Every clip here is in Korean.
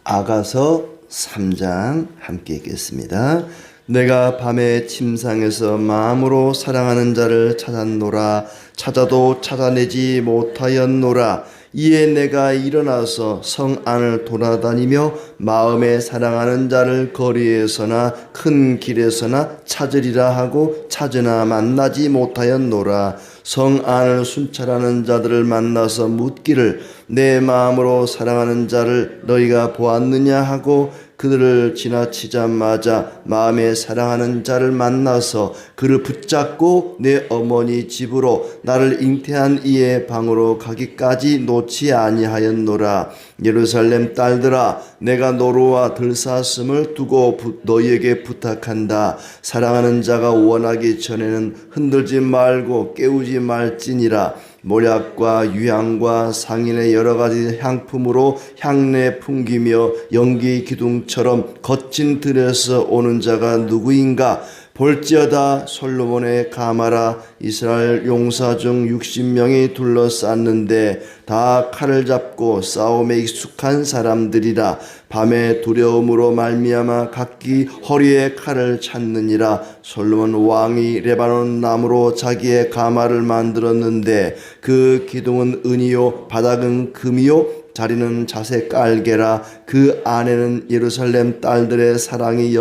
아가서 3장 함께 읽겠습니다. 내가 밤에 침상에서 마음으로 사랑하는 자를 찾았노라. 찾아도 찾아내지 못하였노라. 이에 내가 일어나서 성 안을 돌아다니며 마음에 사랑하는 자를 거리에서나 큰 길에서나 찾으리라 하고 찾으나 만나지 못하였노라. 성 안을 순찰하는 자들을 만나서 묻기를 내 마음으로 사랑하는 자를 너희가 보았느냐 하고 그들을 지나치자마자 마음에 사랑하는 자를 만나서 그를 붙잡고 내 어머니 집으로 나를 잉태한 이의 방으로 가기까지 놓지 아니하였노라. 예루살렘 딸들아, 내가 노루와 들사슴을 두고 너희에게 부탁한다. 사랑하는 자가 원하기 전에는 흔들지 말고 깨우지 말지니라. 모략과 유향과 상인의 여러 가지 향품으로 향내 풍기며 연기 기둥처럼 거친 들에서 오는 자가 누구인가? 볼지어다 솔로몬의 가마라. 이스라엘 용사 중 60명이 둘러쌌는데 다 칼을 잡고 싸움에 익숙한 사람들이라. 밤에 두려움으로 말미암아 각기 허리에 칼을 찾느니라. 솔로몬 왕이 레바논 나무로 자기의 가마를 만들었는데 그 기둥은 은이요 바닥은 금이요 자리는 자색 깔개라. 그 안에는 예루살렘 딸들의 사랑이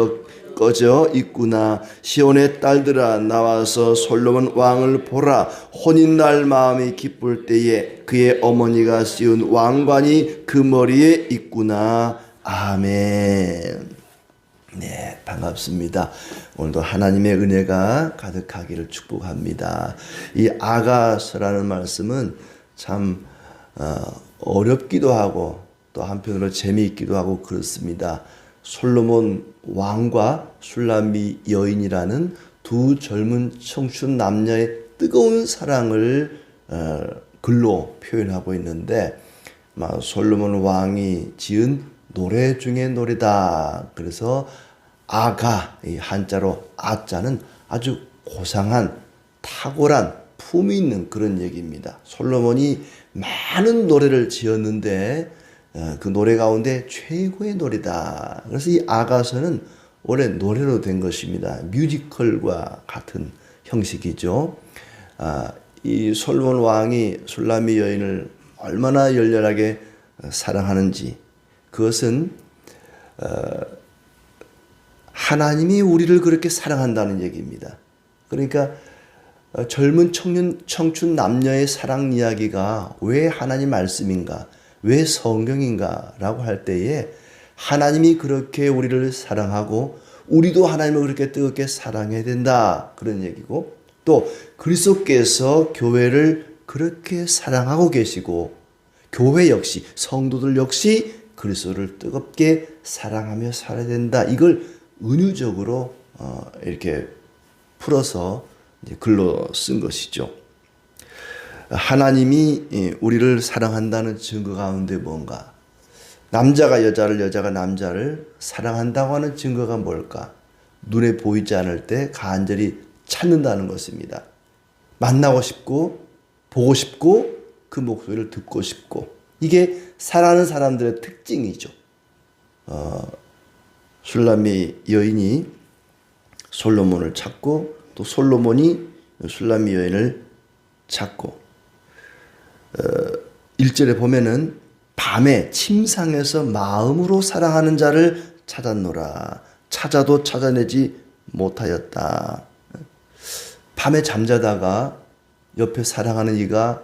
꺼져 있구나. 시온의 딸들아, 나와서 솔로몬 왕을 보라. 혼인날 마음이 기쁠 때에 그의 어머니가 씌운 왕관이 그 머리에 있구나. 아멘. 네, 반갑습니다. 오늘도 하나님의 은혜가 가득하기를 축복합니다. 이 아가서라는 말씀은 참 어렵기도 하고 또 한편으로 재미있기도 하고 그렇습니다. 솔로몬 왕과 술람미 여인이라는 두 젊은 청춘 남녀의 뜨거운 사랑을 글로 표현하고 있는데, 솔로몬 왕이 지은 노래 중에 노래다. 그래서 아가, 이 한자로 아자는 아주 고상한 탁월한 품이 있는 그런 얘기입니다. 솔로몬이 많은 노래를 지었는데 그 노래 가운데 최고의 노래다. 그래서 이 아가서는 원래 노래로 된 것입니다. 뮤지컬과 같은 형식이죠. 이 솔로몬 왕이 술람미 여인을 얼마나 열렬하게 사랑하는지, 그것은 하나님이 우리를 그렇게 사랑한다는 얘기입니다. 그러니까 젊은 청춘 남녀의 사랑 이야기가 왜 하나님 말씀인가, 왜 성경인가 라고 할 때에 하나님이 그렇게 우리를 사랑하고 우리도 하나님을 그렇게 뜨겁게 사랑해야 된다, 그런 얘기고, 또 그리스도께서 교회를 그렇게 사랑하고 계시고 교회 역시, 성도들 역시 그리스도를 뜨겁게 사랑하며 살아야 된다, 이걸 은유적으로 이렇게 풀어서 이제 글로 쓴 것이죠. 하나님이 우리를 사랑한다는 증거 가운데 뭔가? 남자가 여자를, 여자가 남자를 사랑한다고 하는 증거가 뭘까? 눈에 보이지 않을 때 간절히 찾는다는 것입니다. 만나고 싶고 보고 싶고 그 목소리를 듣고 싶고, 이게 사랑하는 사람들의 특징이죠. 술람미 여인이 솔로몬을 찾고 또 솔로몬이 술람미 여인을 찾고, 1절에 보면은 밤에 침상에서 마음으로 사랑하는 자를 찾았노라. 찾아도 찾아내지 못하였다. 밤에 잠자다가 옆에 사랑하는 이가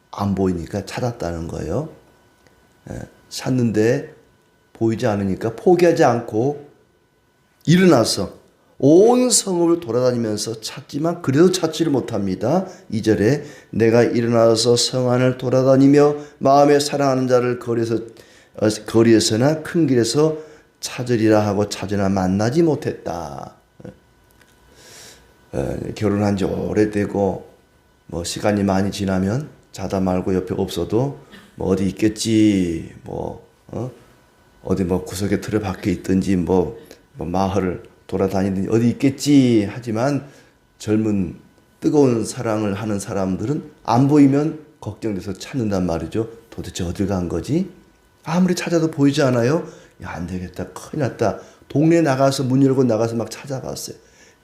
안 보이니까 찾았다는 거예요. 찾는데 보이지 않으니까 포기하지 않고 일어나서 온 성읍을 돌아다니면서 찾지만 그래도 찾지를 못합니다. 2절에 내가 일어나서 성 안을 돌아다니며 마음에 사랑하는 자를 거리에서나 큰 길에서 찾으리라 하고 찾으나 만나지 못했다. 결혼한 지 오래되고 시간이 많이 지나면 자다 말고 옆에 없어도 어디 있겠지, 어디 구석에 틀에 밖에 있든지 마을을 돌아다니든지 어디 있겠지 하지만, 젊은 뜨거운 사랑을 하는 사람들은 안 보이면 걱정돼서 찾는단 말이죠. 도대체 어딜 간 거지? 아무리 찾아도 보이지 않아요. 야, 안 되겠다. 큰일 났다. 동네 나가서 문 열고 나가서 막 찾아봤어요.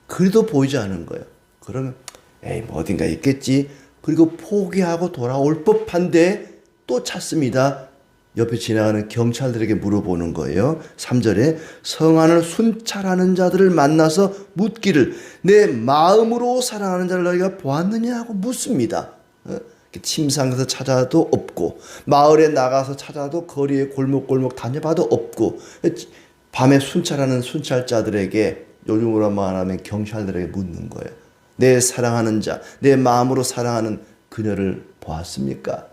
그래도 보이지 않은 거예요. 그러면 에이, 뭐 어딘가 있겠지. 그리고 포기하고 돌아올 법한데 또 찾습니다. 옆에 지나가는 경찰들에게 물어보는 거예요. 3절에 성 안을 순찰하는 자들을 만나서 묻기를 내 마음으로 사랑하는 자를 너희가 보았느냐 하고 묻습니다. 침상에서 찾아도 없고 마을에 나가서 찾아도 거리에 골목골목 다녀봐도 없고 밤에 순찰하는 순찰자들에게 요즘으로 말하면 경찰들에게 묻는 거예요. 내 사랑하는 자, 내 마음으로 사랑하는 그녀를 보았습니까?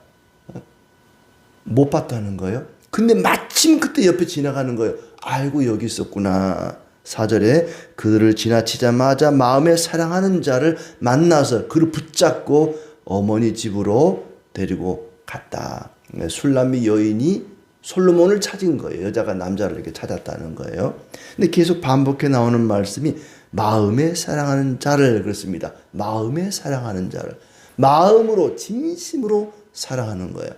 못 봤다는 거예요. 근데 마침 그때 옆에 지나가는 거예요. 아이고 여기 있었구나. 4절에 그들을 지나치자마자 마음에 사랑하는 자를 만나서 그를 붙잡고 어머니 집으로 데리고 갔다. 술람미 여인이 솔로몬을 찾은 거예요. 여자가 남자를 이렇게 찾았다는 거예요. 근데 계속 반복해 나오는 말씀이 마음에 사랑하는 자를 그렇습니다. 마음에 사랑하는 자를 마음으로 진심으로 사랑하는 거예요.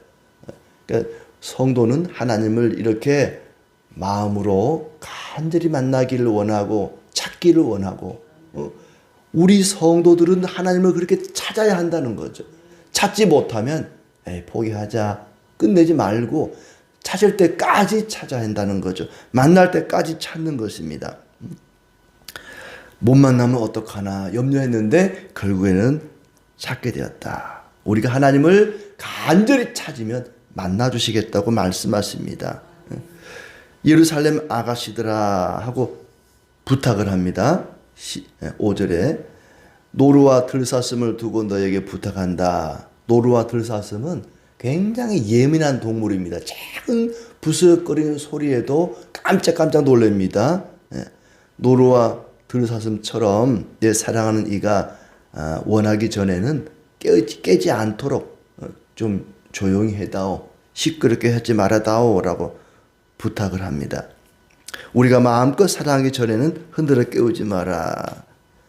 그러니까 성도는 하나님을 이렇게 마음으로 간절히 만나기를 원하고 찾기를 원하고 우리 성도들은 하나님을 그렇게 찾아야 한다는 거죠. 찾지 못하면 에이, 포기하자. 끝내지 말고 찾을 때까지 찾아야 한다는 거죠. 만날 때까지 찾는 것입니다. 못 만나면 어떡하나 염려했는데 결국에는 찾게 되었다. 우리가 하나님을 간절히 찾으면 만나주시겠다고 말씀하십니다. 예루살렘 아가씨들아 하고 부탁을 합니다. 5절에 노루와 들사슴을 두고 너에게 부탁한다. 노루와 들사슴은 굉장히 예민한 동물입니다. 작은 부스럭거리는 소리에도 깜짝깜짝 놀랍니다. 노루와 들사슴처럼 내 사랑하는 이가 원하기 전에는 깨지 않도록 좀 조용히 해다오. 시끄럽게 하지 말아다오 라고 부탁을 합니다. 우리가 마음껏 사랑하기 전에는 흔들어 깨우지 마라.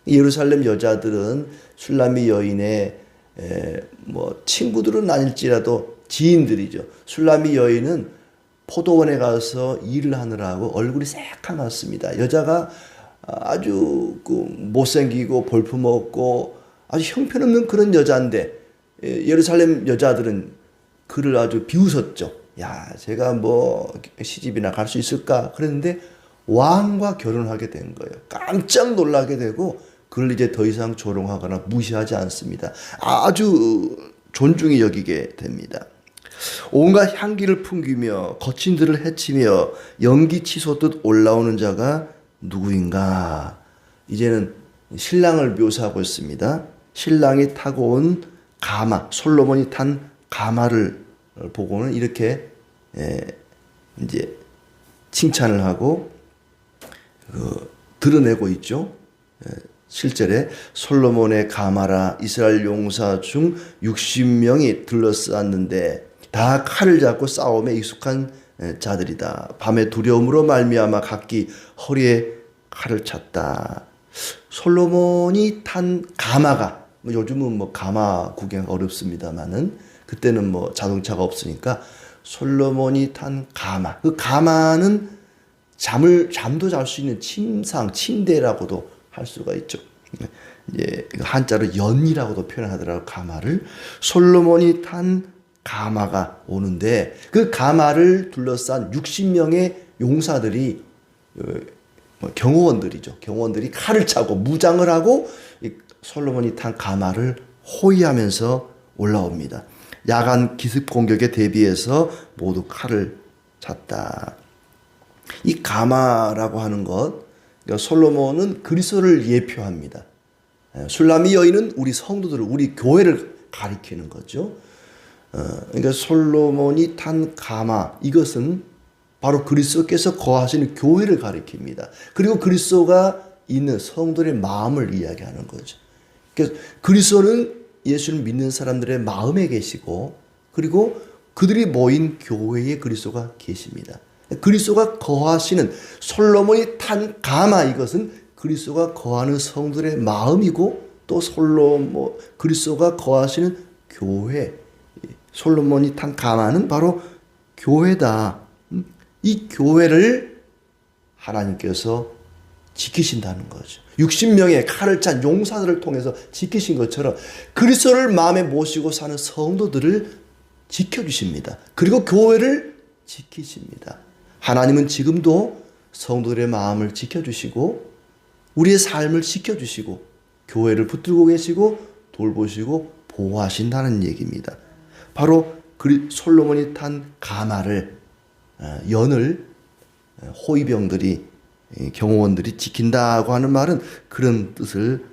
예루살렘 여자들은 술람미 여인의 친구들은 아닐지라도 지인들이죠. 술람미 여인은 포도원에 가서 일을 하느라고 얼굴이 새카맣습니다. 여자가 아주 못생기고 볼품없고 아주 형편없는 그런 여자인데 예루살렘 여자들은 그를 아주 비웃었죠. 야, 제가 뭐 시집이나 갈 수 있을까? 그랬는데 왕과 결혼하게 된 거예요. 깜짝 놀라게 되고 그걸 이제 더 이상 조롱하거나 무시하지 않습니다. 아주 존중히 여기게 됩니다. 온갖 향기를 풍기며 거친 들을 헤치며 연기 치솟듯 올라오는 자가 누구인가? 이제는 신랑을 묘사하고 있습니다. 신랑이 타고 온 가마, 솔로몬이 탄 가마를 보고는 이렇게 이제 칭찬을 하고 드러내고 있죠. 7절에 솔로몬의 가마라 이스라엘 용사 중 60명이 둘러싸았는데 다 칼을 잡고 싸움에 익숙한 자들이다. 밤에 두려움으로 말미암아 각기 허리에 칼을 찼다. 솔로몬이 탄 가마가 요즘은 뭐 가마 구경 어렵습니다만은 그때는 뭐 자동차가 없으니까 솔로몬이 탄 가마. 그 가마는 잠도 잘 수 있는 침대라고도 할 수가 있죠. 이제 한자로 연이라고도 표현하더라고요. 가마를. 솔로몬이 탄 가마가 오는데 그 가마를 둘러싼 60명의 용사들이 경호원들이죠. 경호원들이 칼을 차고 무장을 하고 솔로몬이 탄 가마를 호위하면서 올라옵니다. 야간 기습 공격에 대비해서 모두 칼을 찼다. 이 가마라고 하는 것, 그러니까 솔로몬은 그리스도를 예표합니다. 술람미 여인은 우리 성도들을, 우리 교회를 가리키는 거죠. 그러니까 솔로몬이 탄 가마, 이것은 바로 그리스도께서 거하시는 교회를 가리킵니다. 그리고 그리스도가 있는 성도의 마음을 이야기하는 거죠. 그래서 그리스도는 예수를 믿는 사람들의 마음에 계시고 그리고 그들이 모인 교회에 그리스도가 계십니다. 그리스도가 거하시는 솔로몬이 탄 가마, 이것은 그리스도가 거하는 성들의 마음이고 또 그리스도가 거하시는 교회, 솔로몬이 탄 가마는 바로 교회다. 이 교회를 하나님께서 지키신다는 거죠. 60명의 칼을 찬 용사들을 통해서 지키신 것처럼 그리스도를 마음에 모시고 사는 성도들을 지켜주십니다. 그리고 교회를 지키십니다. 하나님은 지금도 성도들의 마음을 지켜주시고 우리의 삶을 지켜주시고 교회를 붙들고 계시고 돌보시고 보호하신다는 얘기입니다. 바로 솔로몬이 탄 가마를 연을 호위병들이 경호원들이 지킨다고 하는 말은 그런 뜻을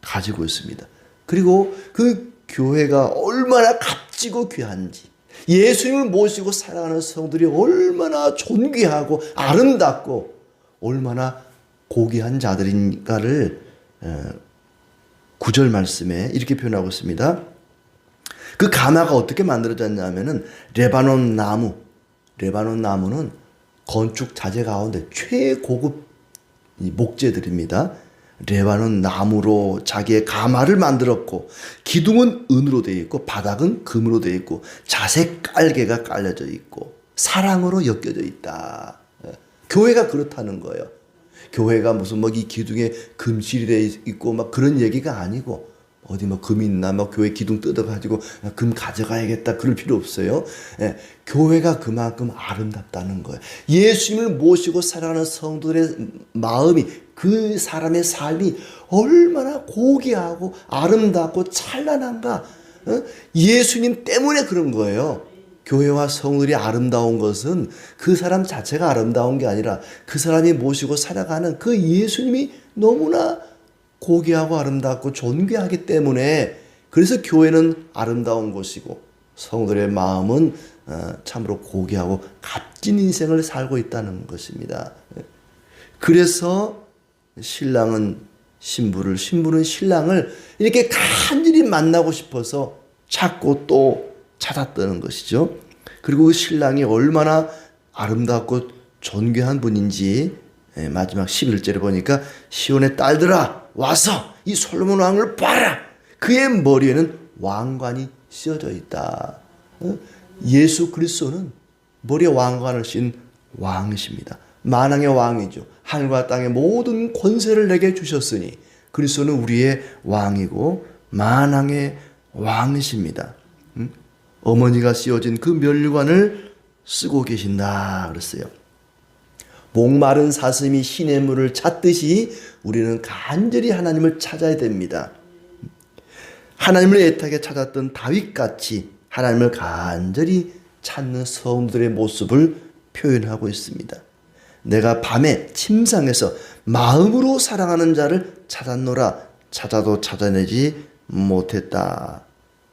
가지고 있습니다. 그리고 그 교회가 얼마나 값지고 귀한지 예수님을 모시고 살아가는 성들이 얼마나 존귀하고 아름답고 얼마나 고귀한 자들인가를 9절 말씀에 이렇게 표현하고 있습니다. 그 가마가 어떻게 만들어졌냐면은 레바논 나무는 건축 자재 가운데 최고급 목재들입니다. 레바논 나무로 자기의 가마를 만들었고 기둥은 은으로 되어 있고 바닥은 금으로 되어 있고 자색 깔개가 깔려져 있고 사랑으로 엮여져 있다. 교회가 그렇다는 거예요. 교회가 무슨 이 기둥에 금실이 되어 있고 막 그런 얘기가 아니고 어디 금 있나 교회 기둥 뜯어가지고 금 가져가야겠다 그럴 필요 없어요. 교회가 그만큼 아름답다는 거예요. 예수님을 모시고 살아가는 성도들의 마음이 그 사람의 삶이 얼마나 고귀하고 아름답고 찬란한가. 예수님 때문에 그런 거예요. 교회와 성도들이 아름다운 것은 그 사람 자체가 아름다운 게 아니라 그 사람이 모시고 살아가는 그 예수님이 너무나 고귀하고 아름답고 존귀하기 때문에 그래서 교회는 아름다운 곳이고 성도들의 마음은 참으로 고귀하고 값진 인생을 살고 있다는 것입니다. 그래서 신랑은 신부를, 신부는 신랑을 이렇게 간절히 만나고 싶어서 찾고 또 찾았다는 것이죠. 그리고 그 신랑이 얼마나 아름답고 존귀한 분인지 마지막 11절에 보니까 시온의 딸들아 와서 이 솔로몬 왕을 봐라. 그의 머리에는 왕관이 씌어져 있다. 예수 그리스도는 머리에 왕관을 씌운 왕이십니다. 만왕의 왕이죠. 하늘과 땅의 모든 권세를 내게 주셨으니 그리스도는 우리의 왕이고 만왕의 왕이십니다. 어머니가 씌워진 그 면류관을 쓰고 계신다 그랬어요. 목마른 사슴이 시냇물을 찾듯이 우리는 간절히 하나님을 찾아야 됩니다. 하나님을 애타게 찾았던 다윗같이 하나님을 간절히 찾는 성도들의 모습을 표현하고 있습니다. 내가 밤에 침상에서 마음으로 사랑하는 자를 찾았노라. 찾아도 찾아내지 못했다.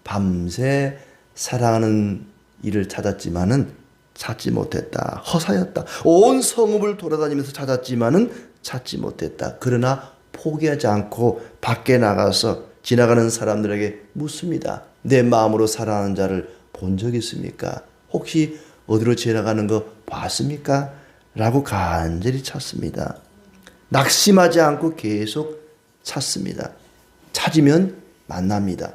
밤새 사랑하는 이를 찾았지만은 찾지 못했다. 허사였다. 온 성읍을 돌아다니면서 찾았지만은 찾지 못했다. 그러나 포기하지 않고 밖에 나가서 지나가는 사람들에게 묻습니다. 내 마음으로 사랑하는 자를 본 적 있습니까? 혹시 어디로 지나가는 거 봤습니까? 라고 간절히 찾습니다. 낙심하지 않고 계속 찾습니다. 찾으면 만납니다.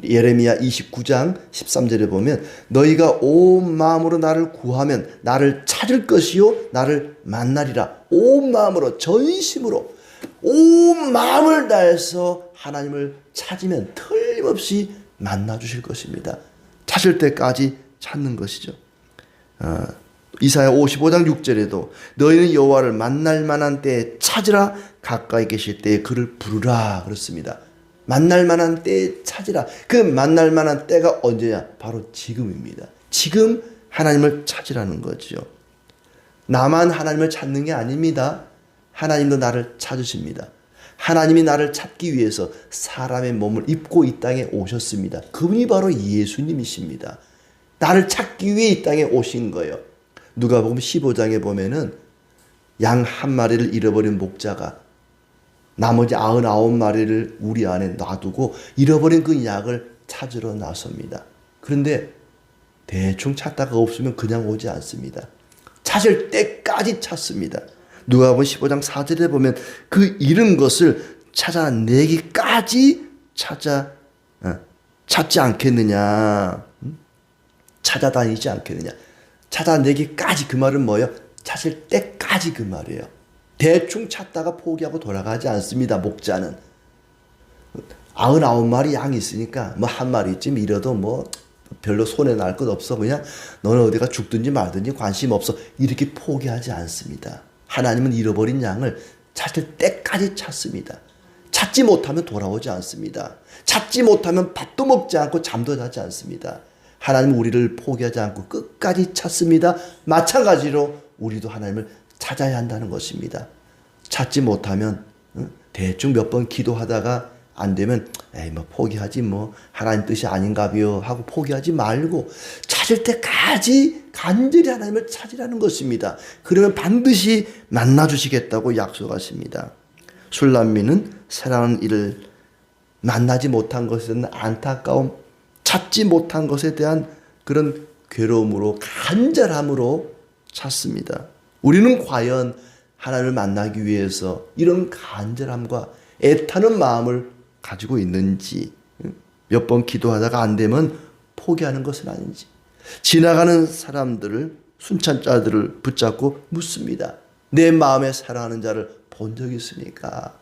예레미야 29장 13절에 보면 너희가 온 마음으로 나를 구하면 나를 찾을 것이요 나를 만나리라. 온 마음으로 전심으로 온 마음을 다해서 하나님을 찾으면 틀림없이 만나 주실 것입니다. 찾을 때까지 찾는 것이죠. 이사야 55장 6절에도 너희는 여호와를 만날 만한 때에 찾으라. 가까이 계실 때에 그를 부르라 그렇습니다. 만날 만한 때에 찾으라. 그 만날 만한 때가 언제냐? 바로 지금입니다. 지금 하나님을 찾으라는 거죠. 나만 하나님을 찾는 게 아닙니다. 하나님도 나를 찾으십니다. 하나님이 나를 찾기 위해서 사람의 몸을 입고 이 땅에 오셨습니다. 그분이 바로 예수님이십니다. 나를 찾기 위해 이 땅에 오신 거예요. 누가복음 15장에 보면은 양 한 마리를 잃어버린 목자가 나머지 99마리를 우리 안에 놔두고 잃어버린 그 약을 찾으러 나섭니다. 그런데 대충 찾다가 없으면 그냥 오지 않습니다. 찾을 때까지 찾습니다. 누가복음 15장 4절에 보면 그 잃은 것을 찾아내기까지 찾지 않겠느냐. 찾아다니지 않겠느냐. 찾아내기까지 그 말은 뭐예요? 찾을 때까지 그 말이에요. 대충 찾다가 포기하고 돌아가지 않습니다. 목자는 99마리 양이 있으니까 뭐 한 마리쯤 잃어도 뭐 별로 손해 날 것 없어. 그냥 너는 어디가 죽든지 말든지 관심 없어. 이렇게 포기하지 않습니다. 하나님은 잃어버린 양을 찾을 때까지 찾습니다. 찾지 못하면 돌아오지 않습니다. 찾지 못하면 밥도 먹지 않고 잠도 자지 않습니다. 하나님은 우리를 포기하지 않고 끝까지 찾습니다. 마찬가지로 우리도 하나님을 찾아야 한다는 것입니다. 찾지 못하면 대충 몇 번 기도하다가 안 되면 에이 뭐 포기하지 뭐 하나님 뜻이 아닌가비요 하고 포기하지 말고 찾을 때까지 간절히 하나님을 찾으라는 것입니다. 그러면 반드시 만나주시겠다고 약속하십니다. 술람미는 사랑하는 이를 만나지 못한 것에 대한 안타까움, 찾지 못한 것에 대한 그런 괴로움으로 간절함으로 찾습니다. 우리는 과연 하나님을 만나기 위해서 이런 간절함과 애타는 마음을 가지고 있는지, 몇 번 기도하다가 안 되면 포기하는 것은 아닌지, 지나가는 사람들을, 순찬자들을 붙잡고 묻습니다. 내 마음에 사랑하는 자를 본 적이 있습니까?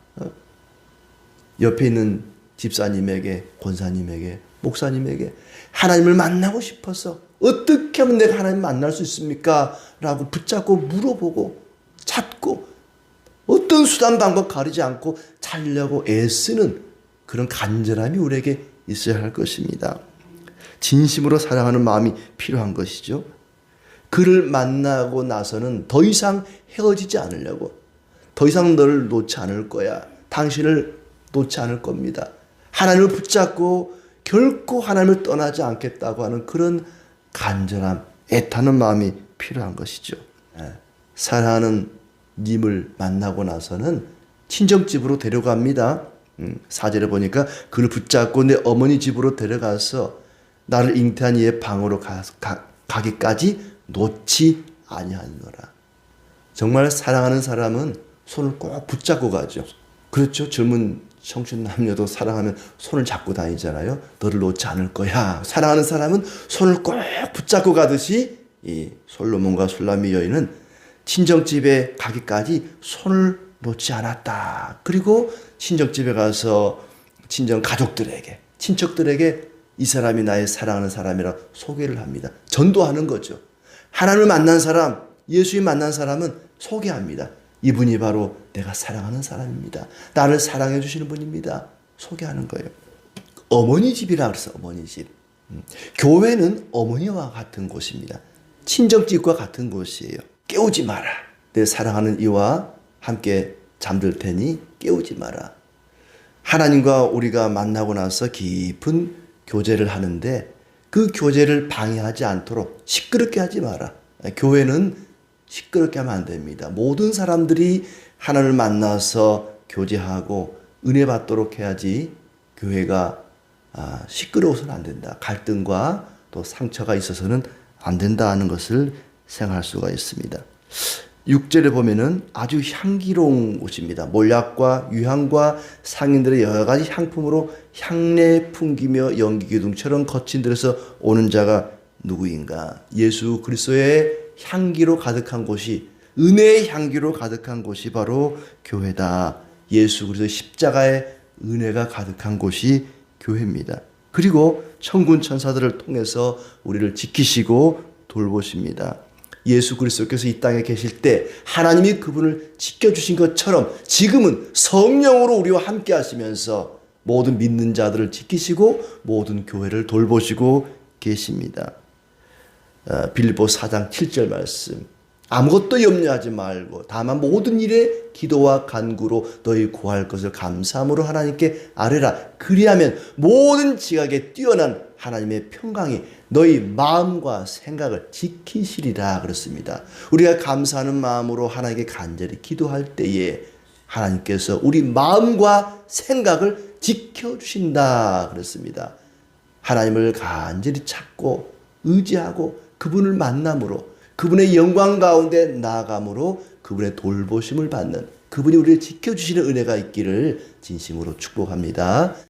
옆에 있는 집사님에게, 권사님에게, 목사님에게 하나님을 만나고 싶어서 어떻게 하면 내가 하나님 만날 수 있습니까? 라고 붙잡고 물어보고 찾고 어떤 수단 방법 가리지 않고 찾으려고 애쓰는 그런 간절함이 우리에게 있어야 할 것입니다. 진심으로 사랑하는 마음이 필요한 것이죠. 그를 만나고 나서는 더 이상 헤어지지 않으려고, 더 이상 너를 놓지 않을 거야, 당신을 놓지 않을 겁니다, 하나님을 붙잡고 결코 하나님을 떠나지 않겠다고 하는 그런 간절함, 애타는 마음이 필요한 것이죠. 사랑하는 님을 만나고 나서는 친정집으로 데려갑니다. 4절에 보니까 그를 붙잡고 내 어머니 집으로 데려가서 나를 잉태한 이의 방으로 가기까지 놓지 아니하노라. 정말 사랑하는 사람은 손을 꼭 붙잡고 가죠. 그렇죠. 젊은 청춘 남녀도 사랑하면 손을 잡고 다니잖아요. 너를 놓지 않을 거야. 사랑하는 사람은 손을 꼭 붙잡고 가듯이 이 솔로몬과 술람미 여인은 친정집에 가기까지 손을 놓지 않았다. 그리고 친정집에 가서 친정 가족들에게, 친척들에게 이 사람이 나의 사랑하는 사람이라 소개를 합니다. 전도하는 거죠. 하나님을 만난 사람, 예수님 만난 사람은 소개합니다. 이분이 바로 내가 사랑하는 사람입니다. 나를 사랑해 주시는 분입니다. 소개하는 거예요. 어머니 집이라 그래서 어머니 집. 교회는 어머니와 같은 곳입니다. 친정집과 같은 곳이에요. 깨우지 마라. 내 사랑하는 이와 함께 잠들 테니 깨우지 마라. 하나님과 우리가 만나고 나서 깊은 교제를 하는데 그 교제를 방해하지 않도록 시끄럽게 하지 마라. 교회는 시끄럽게 하면 안 됩니다. 모든 사람들이 하나님을 만나서 교제하고 은혜 받도록 해야지 교회가 시끄러워서는 안 된다. 갈등과 또 상처가 있어서는 안 된다는 것을 생각할 수가 있습니다. 6절에 보면은 아주 향기로운 곳입니다. 몰약과 유향과 상인들의 여러 가지 향품으로 향내 풍기며 연기기둥처럼 거친 데서 오는 자가 누구인가? 예수 그리스도의 향기로 가득한 곳이, 은혜의 향기로 가득한 곳이 바로 교회다. 예수 그리스도의 십자가의 은혜가 가득한 곳이 교회입니다. 그리고 천군 천사들을 통해서 우리를 지키시고 돌보십니다. 예수 그리스도께서 이 땅에 계실 때 하나님이 그분을 지켜주신 것처럼 지금은 성령으로 우리와 함께 하시면서 모든 믿는 자들을 지키시고 모든 교회를 돌보시고 계십니다. 빌립보 4장 7절 말씀. 아무것도 염려하지 말고 다만 모든 일에 기도와 간구로 너희 구할 것을 감사함으로 하나님께 아뢰라. 그리하면 모든 지각에 뛰어난 하나님의 평강이 너희 마음과 생각을 지키시리라 그렇습니다. 우리가 감사하는 마음으로 하나님께 간절히 기도할 때에 하나님께서 우리 마음과 생각을 지켜주신다 그렇습니다. 하나님을 간절히 찾고 의지하고 그분을 만남으로 그분의 영광 가운데 나아감으로 그분의 돌보심을 받는, 그분이 우리를 지켜주시는 은혜가 있기를 진심으로 축복합니다.